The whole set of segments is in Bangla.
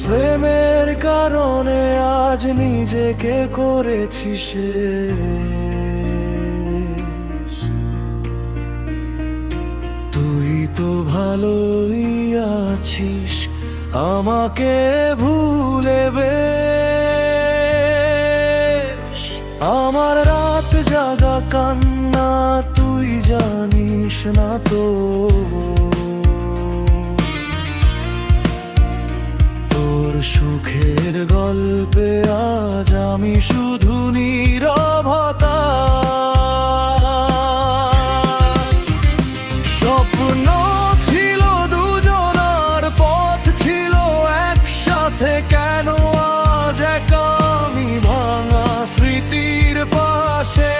প্রেমের কারণে আজ নিজেকে করেছি শেষ। তুই তো ভালোই আছিস, আমাকে ভুলে বেশ। আমার রাত জাগা কান্না তুই জানিস না তো, তোর সুখের গল্পে আজ আমি শুধু নীরবতা। স্বপ্ন ছিল দুজনার, পথ ছিল একসাথে, কেন আজ একা আমি ভাঙা স্মৃতির পাশে।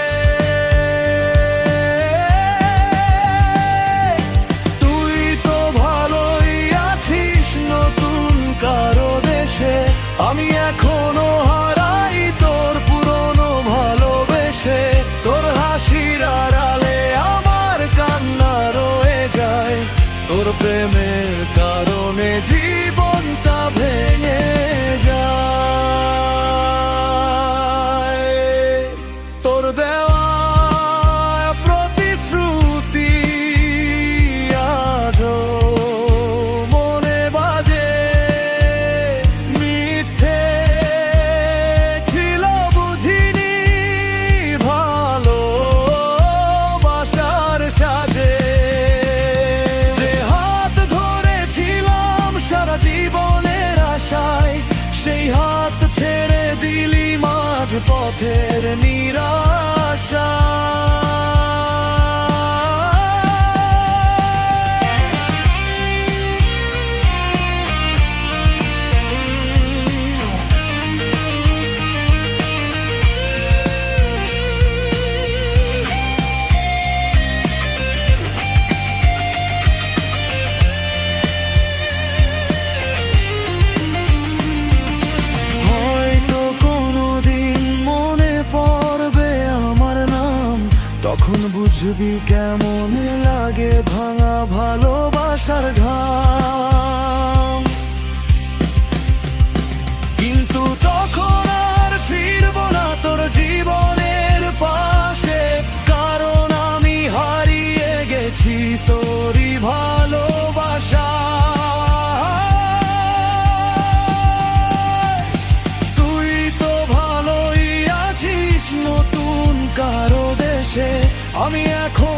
তুই তো ভালোই আছিস নতুন কারো দেশে, আমি এখনো হারাই তোর পুরনো ভালোবেসে। তোর হাসির আড়ালে আমার কান্না রয়ে যায়, তোর প্রেমের কারণে জীবনটা ভেঙে যায়। তোর দেওয়া প্রতিশ্রুতি আজও মনে বাজে, মিথ্যে ছিল বুঝিনি ভালোবাসার সাজে। যে হাত ধরেছিলাম সারা জীবনের আশায়, সেই হাত ছেড়ে দিলি মাঝ পথের নিরাশা। তখন বুঝবি কেমন লাগে ভাঙা ভালোবাসার ঘাম। কিন্তু তখন আর ফিরবো না তোর জীবনের পাশে, কারণ আমি হারিয়ে গেছি তোরই ভালোবাসা। তুই তো ভালোই আছিস নতুন কারো দেশে, আমি এখন